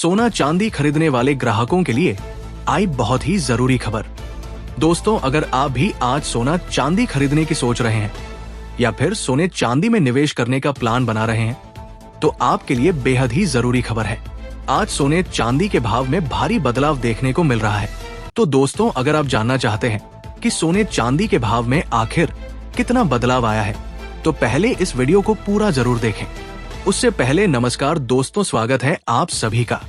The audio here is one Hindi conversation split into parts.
सोना चांदी खरीदने वाले ग्राहकों के लिए आई बहुत ही जरूरी खबर। दोस्तों, अगर आप भी आज सोना चांदी खरीदने की सोच रहे हैं या फिर सोने चांदी में निवेश करने का प्लान बना रहे हैं, तो आपके लिए बेहद ही जरूरी खबर है। आज सोने चांदी के भाव में भारी बदलाव देखने को मिल रहा है। तो दोस्तों, अगर आप जानना चाहते हैं कि सोने चांदी के भाव में आखिर कितना बदलाव आया है, तो पहले इस वीडियो को पूरा जरूर देखें। उससे पहले नमस्कार दोस्तों, स्वागत है आप सभी का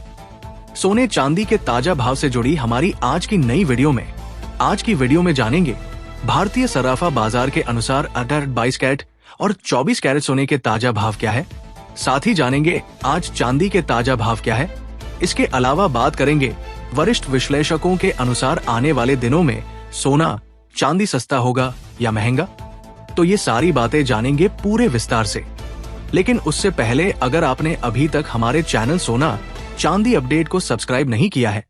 सोने चांदी के ताजा भाव से जुड़ी हमारी आज की नई वीडियो में। आज की वीडियो में जानेंगे भारतीय सराफा बाजार के अनुसार 18, 22 कैरेट और 24 कैरेट सोने के ताजा भाव क्या है। साथ ही जानेंगे आज चांदी के ताजा भाव क्या है। इसके अलावा बात करेंगे वरिष्ठ विश्लेषकों के अनुसार आने वाले दिनों में सोना चांदी सस्ता होगा या महंगा। तो ये सारी बातें जानेंगे पूरे विस्तार से। लेकिन उससे पहले अगर आपने अभी तक हमारे चैनल सोना चांदी अपडेट को सब्सक्राइब नहीं किया है,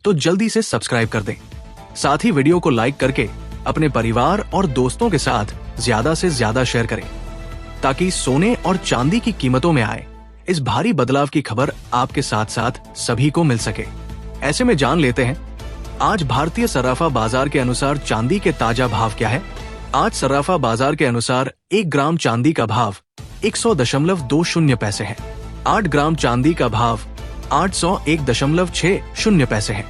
तो जल्दी से सब्सक्राइब कर दें। साथ ही वीडियो को लाइक करके अपने परिवार और दोस्तों के साथ ज्यादा से ज्यादा शेयर करें, ताकि सोने और चांदी की कीमतों में आए इस भारी बदलाव की खबर आपके साथ साथ सभी को मिल सके। ऐसे में जान लेते हैं आज भारतीय सराफा बाजार के अनुसार चांदी के ताजा भाव क्या है। आज सराफा बाजार के अनुसार 1 ग्राम चांदी का भाव 100.20 पैसे है। 8 ग्राम चांदी का भाव 801.60 पैसे है।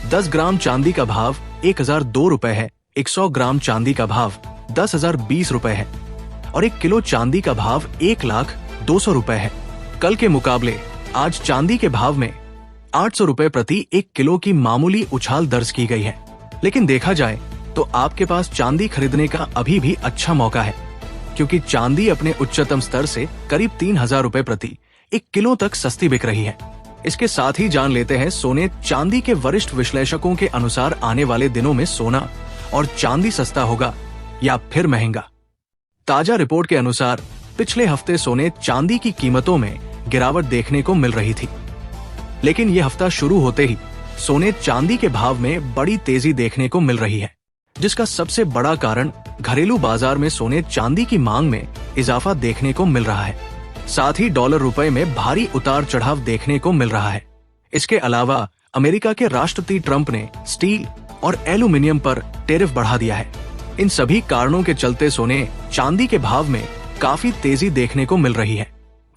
10 ग्राम चांदी का भाव 1002 रुपए है। 100 ग्राम चांदी का भाव 10,020 रुपए है और 1 किलो चांदी का भाव 1,02,000 रुपए है। कल के मुकाबले आज चांदी के भाव में 800 रुपए प्रति 1 किलो की मामूली उछाल दर्ज की गई है। लेकिन देखा जाए तो आपके पास चांदी खरीदने का अभी भी अच्छा मौका है, क्योंकि चांदी अपने उच्चतम स्तर से करीब 3,000 रुपए प्रति 1 किलो तक सस्ती बिक रही है। इसके साथ ही जान लेते हैं सोने चांदी के वरिष्ठ विश्लेषकों के अनुसार आने वाले दिनों में सोना और चांदी सस्ता होगा या फिर महंगा। ताजा रिपोर्ट के अनुसार पिछले हफ्ते सोने चांदी की कीमतों में गिरावट देखने को मिल रही थी, लेकिन यह हफ्ता शुरू होते ही सोने चांदी के भाव में बड़ी तेजी देखने को मिल रही है, जिसका सबसे बड़ा कारण घरेलू बाजार में सोने चांदी की मांग में इजाफा देखने को मिल रहा है। साथ ही डॉलर रुपए में भारी उतार चढ़ाव देखने को मिल रहा है। इसके अलावा अमेरिका के राष्ट्रपति ट्रंप ने स्टील और एल्यूमिनियम पर टैरिफ बढ़ा दिया है। इन सभी कारणों के चलते सोने चांदी के भाव में काफी तेजी देखने को मिल रही है।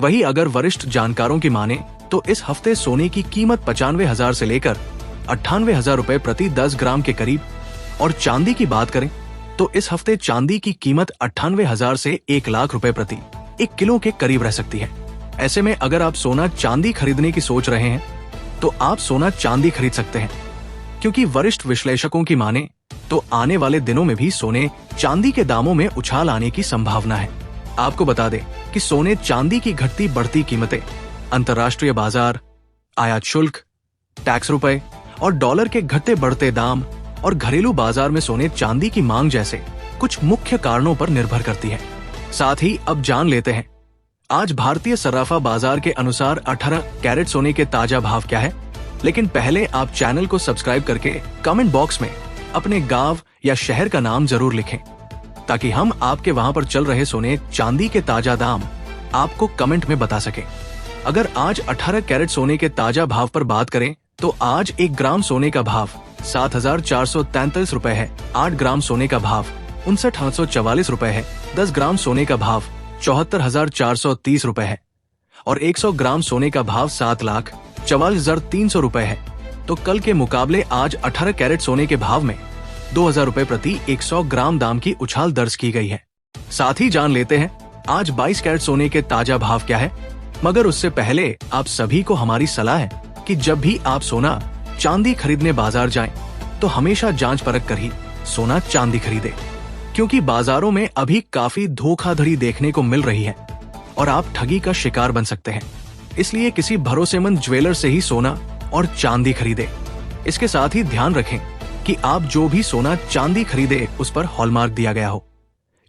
वहीं अगर वरिष्ठ जानकारों की माने तो इस हफ्ते सोने की कीमत 95,000 से लेकर 98,000 रुपए प्रति 10 ग्राम के करीब, और चांदी की बात करें तो इस हफ्ते चांदी की कीमत 98,000 से 1 लाख रुपए प्रति 1 किलो के करीब रह सकती है। ऐसे में अगर आप सोना चांदी खरीदने की सोच रहे हैं, तो आप सोना चांदी खरीद सकते हैं, क्योंकि वरिष्ठ विश्लेषकों की माने तो आने वाले दिनों में भी सोने चांदी के दामों में उछाल आने की संभावना है। आपको बता दें कि सोने चांदी की घटती बढ़ती कीमतें, अंतर्राष्ट्रीय बाजार, आयात शुल्क, टैक्स रुपए और डॉलर के घटते बढ़ते दाम और घरेलू बाजार में सोने चांदी की मांग जैसे कुछ मुख्य कारणों पर निर्भर करती है। साथ ही अब जान लेते हैं आज भारतीय सराफा बाजार के अनुसार 18 कैरेट सोने के ताजा भाव क्या है। लेकिन पहले आप चैनल को सब्सक्राइब करके कमेंट बॉक्स में अपने गांव या शहर का नाम जरूर लिखें, ताकि हम आपके वहां पर चल रहे सोने चांदी के ताजा दाम आपको कमेंट में बता सके। अगर आज 18 कैरेट सोने के ताजा भाव पर बात करें तो आज 1 ग्राम सोने का भाव 7,443 रुपए है। 8 ग्राम सोने का भाव 59,844 रुपए है। 10 ग्राम सोने का भाव 74,430 रुपए है और 100 ग्राम सोने का भाव 7,44,300 रुपए है। तो कल के मुकाबले आज 18 कैरेट सोने के भाव में 2,000 रुपए प्रति 100 ग्राम दाम की उछाल दर्ज की गई है। साथ ही जान लेते हैं आज 22 कैरेट सोने के ताजा भाव क्या है। मगर उससे पहले आप सभी को हमारी सलाह है कि जब भी आप सोना चांदी खरीदने बाजार जाएं, तो हमेशा जांच परख कर ही सोना चांदी खरीदें, क्योंकि बाजारों में अभी काफी धोखाधड़ी देखने को मिल रही है और आप ठगी का शिकार बन सकते हैं। इसलिए किसी भरोसेमंद ज्वेलर से ही सोना और चांदी खरीदें। इसके साथ ही ध्यान रखें कि आप जो भी सोना चांदी खरीदे उस पर हॉलमार्क दिया गया हो,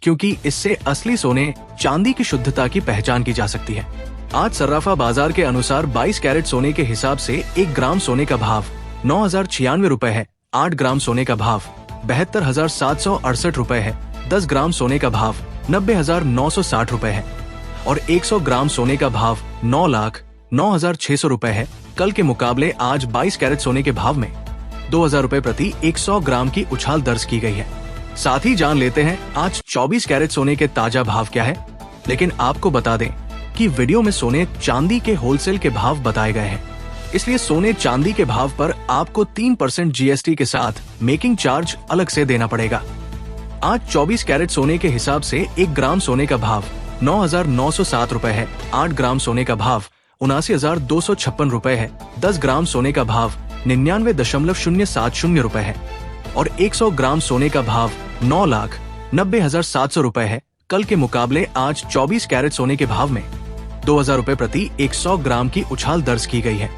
क्योंकि इससे असली सोने चांदी की शुद्धता की पहचान की जा सकती है। आज सराफा बाजार के अनुसार 22 कैरेट सोने के हिसाब से 1 ग्राम सोने का भाव 9,096 रुपए है। 8 ग्राम सोने का भाव 72,768 रुपए है। 10 ग्राम सोने का भाव 90,960 रुपए है और 100 ग्राम सोने का भाव 9,09,600 रुपए है। कल के मुकाबले आज 22 कैरेट सोने के भाव में 2000 रुपए प्रति 100 ग्राम की उछाल दर्ज की गई है। साथ ही जान लेते हैं आज 24 कैरेट सोने के ताजा भाव क्या है। लेकिन आपको बता दें कि वीडियो में सोने चांदी के होलसेल के भाव बताए गए हैं, इसलिए सोने चांदी के भाव पर आपको 3% GST के साथ मेकिंग चार्ज अलग से देना पड़ेगा। आज 24 कैरेट सोने के हिसाब से 1 ग्राम सोने का भाव 9,907 रुपए है। 8 ग्राम सोने का भाव 79,256 रुपए है। 10 ग्राम सोने का भाव 99.070 रुपए है और 100 ग्राम सोने का भाव 9,90,700 रुपए है। कल के मुकाबले आज 24 कैरेट सोने के भाव में 2000 रुपए प्रति 100 ग्राम की उछाल दर्ज की गई है।